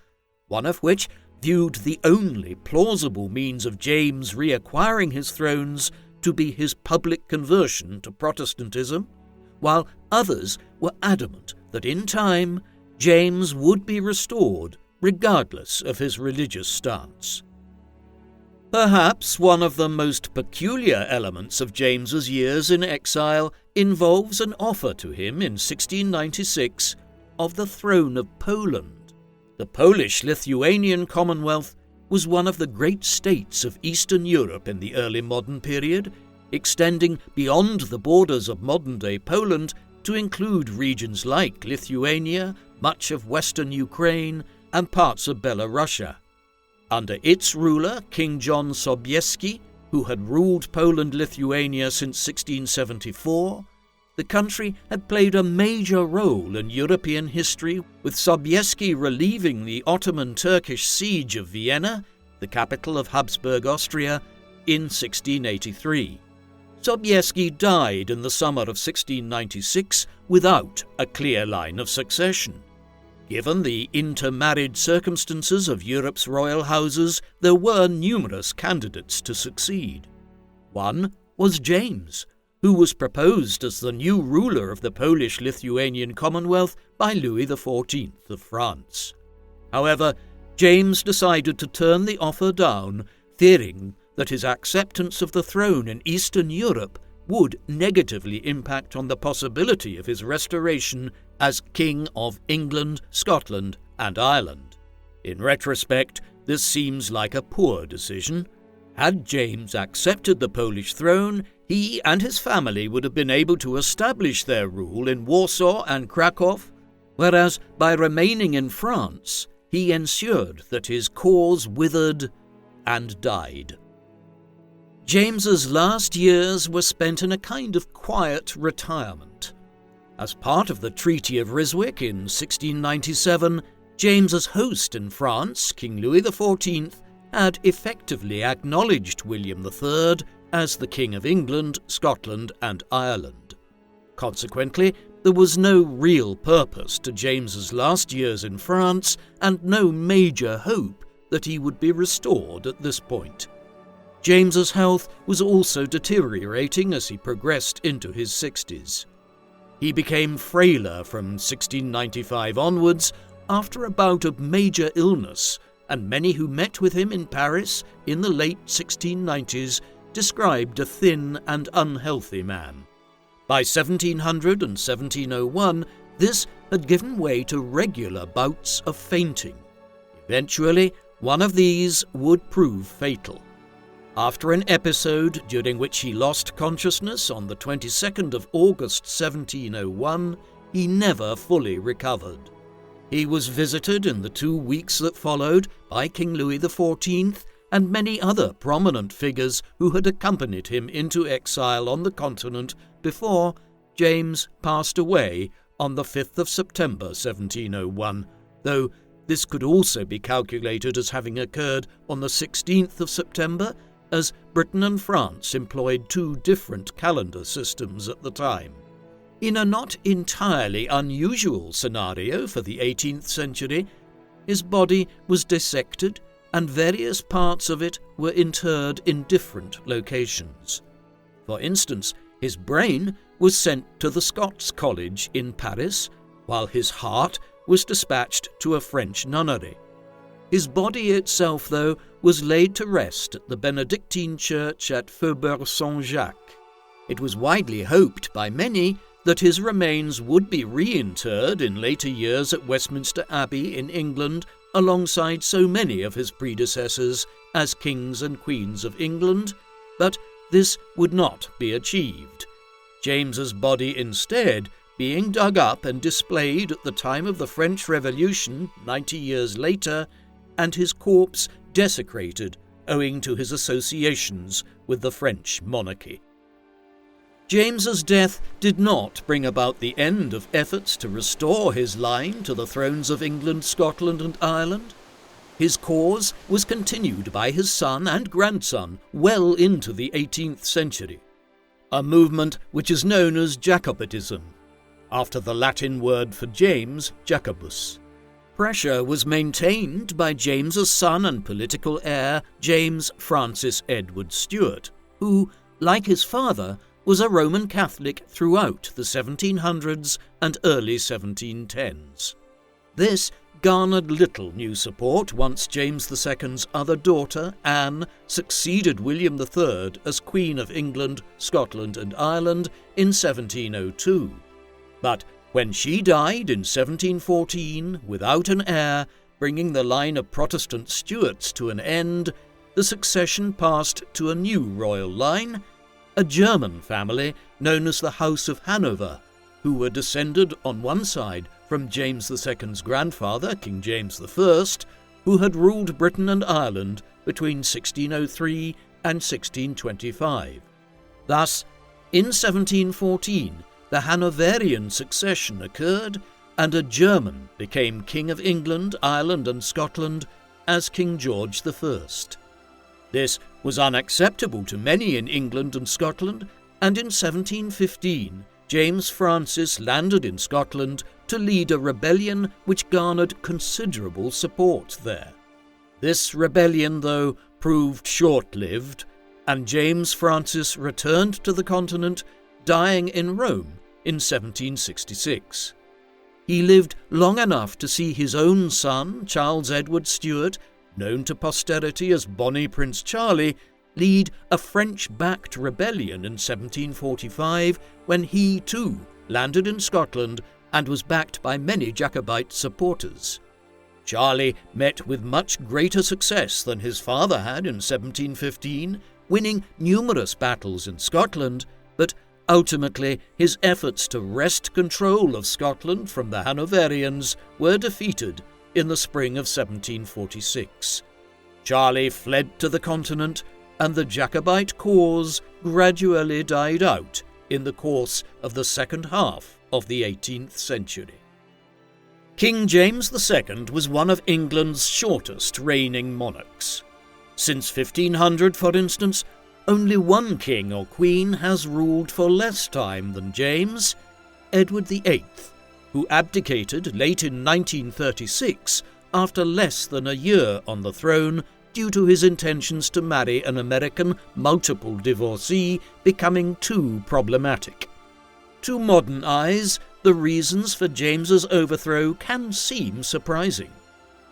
one of which viewed the only plausible means of James reacquiring his thrones to be his public conversion to Protestantism, while others were adamant that in time James would be restored regardless of his religious stance. Perhaps one of the most peculiar elements of James's years in exile involves an offer to him in 1696 of the throne of Poland. The Polish-Lithuanian Commonwealth was one of the great states of Eastern Europe in the early modern period, extending beyond the borders of modern-day Poland to include regions like Lithuania, much of western Ukraine, and parts of Belorussia. Under its ruler, King John Sobieski, who had ruled Poland-Lithuania since 1674, the country had played a major role in European history, with Sobieski relieving the Ottoman Turkish siege of Vienna, the capital of Habsburg Austria, in 1683. Sobieski died in the summer of 1696 without a clear line of succession. Given the intermarried circumstances of Europe's royal houses, there were numerous candidates to succeed. One was James, who was proposed as the new ruler of the Polish-Lithuanian Commonwealth by Louis XIV of France. However, James decided to turn the offer down, fearing that his acceptance of the throne in Eastern Europe would negatively impact on the possibility of his restoration as King of England, Scotland, and Ireland. In retrospect, this seems like a poor decision. Had James accepted the Polish throne, he and his family would have been able to establish their rule in Warsaw and Krakow, whereas by remaining in France, he ensured that his cause withered and died. James's last years were spent in a kind of quiet retirement. As part of the Treaty of Ryswick in 1697, James's host in France, King Louis XIV, had effectively acknowledged William III as the King of England, Scotland, and Ireland. Consequently, there was no real purpose to James's last years in France and no major hope that he would be restored at this point. James's health was also deteriorating as he progressed into his 60s. He became frailer from 1695 onwards after a bout of major illness, and many who met with him in Paris in the late 1690s described a thin and unhealthy man. By 1700 and 1701, This had given way to regular bouts of fainting. Eventually, one of these would prove fatal. After an episode during which he lost consciousness on the 22nd of August 1701, he never fully recovered. He was visited in the 2 weeks that followed by King Louis XIV and many other prominent figures who had accompanied him into exile on the continent before James passed away on the 5th of September 1701, though this could also be calculated as having occurred on the 16th of September, as Britain and France employed 2 different calendar systems at the time. In a not entirely unusual scenario for the 18th century, his body was dissected and various parts of it were interred in different locations. For instance, his brain was sent to the Scots College in Paris, while his heart was dispatched to a French nunnery. His body itself, though, was laid to rest at the Benedictine church at Faubourg Saint-Jacques. It was widely hoped by many that his remains would be reinterred in later years at Westminster Abbey in England alongside so many of his predecessors as kings and queens of England, but this would not be achieved. James's body instead being dug up and displayed at the time of the French Revolution 90 years later, and his corpse desecrated owing to his associations with the French monarchy. James's death did not bring about the end of efforts to restore his line to the thrones of England, Scotland and Ireland. His cause was continued by his son and grandson well into the 18th century, a movement which is known as Jacobitism, after the Latin word for James, Jacobus. Pressure was maintained by James's son and political heir, James Francis Edward Stuart, who, like his father, was a Roman Catholic throughout the 1700s and early 1710s. This garnered little new support once James II's other daughter, Anne, succeeded William III as Queen of England, Scotland and Ireland in 1702. But when she died in 1714 without an heir, bringing the line of Protestant Stuarts to an end, the succession passed to a new royal line, a German family known as the House of Hanover, who were descended on one side from James II's grandfather, King James I, who had ruled Britain and Ireland between 1603 and 1625. Thus, in 1714, the Hanoverian succession occurred, and a German became King of England, Ireland and Scotland as King George I. This was unacceptable to many in England and Scotland, and in 1715 James Francis landed in Scotland to lead a rebellion which garnered considerable support there. This rebellion, though, proved short-lived, and James Francis returned to the continent, dying in Rome in 1766. He lived long enough to see his own son, Charles Edward Stuart, known to posterity as Bonnie Prince Charlie, lead a French-backed rebellion in 1745 when he too landed in Scotland and was backed by many Jacobite supporters. Charlie met with much greater success than his father had in 1715, winning numerous battles in Scotland, but ultimately his efforts to wrest control of Scotland from the Hanoverians were defeated in the spring of 1746. Charlie fled to the continent, and the Jacobite cause gradually died out in the course of the second half of the 18th century. King James II was one of England's shortest reigning monarchs. Since 1500, for instance, only one king or queen has ruled for less time than James, Edward VIII, who abdicated late in 1936 after less than a year on the throne due to his intentions to marry an American multiple divorcee becoming too problematic. To modern eyes, the reasons for James's overthrow can seem surprising.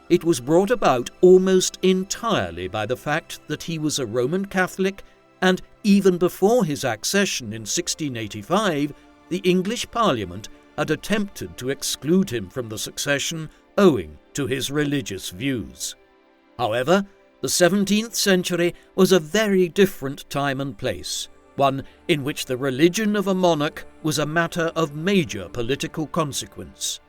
It was brought about almost entirely by the fact that he was a Roman Catholic, and even before his accession in 1685, the English Parliament had attempted to exclude him from the succession owing to his religious views. However, the 17th century was a very different time and place, one in which the religion of a monarch was a matter of major political consequence.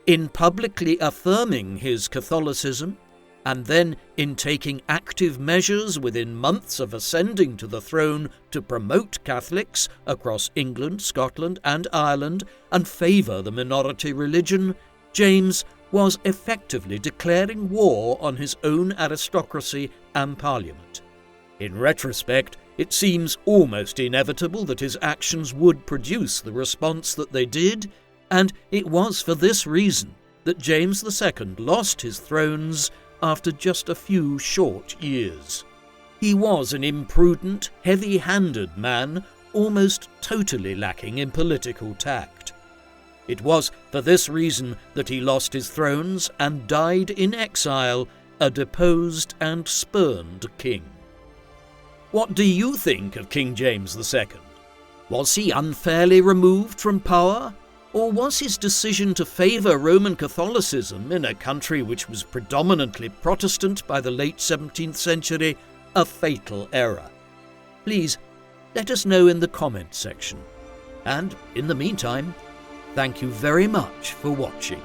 In publicly affirming his Catholicism, and then in taking active measures within months of ascending to the throne to promote Catholics across England, Scotland and Ireland and favour the minority religion, James was effectively declaring war on his own aristocracy and Parliament. In retrospect, it seems almost inevitable that his actions would produce the response that they did, and it was for this reason that James II lost his thrones after just a few short years. He was an imprudent, heavy-handed man, almost totally lacking in political tact. It was for this reason that he lost his thrones and died in exile, a deposed and spurned king. What do you think of King James II? Was he unfairly removed from power? Or was his decision to favour Roman Catholicism in a country which was predominantly Protestant by the late 17th century a fatal error? Please let us know in the comment section. And in the meantime, thank you very much for watching.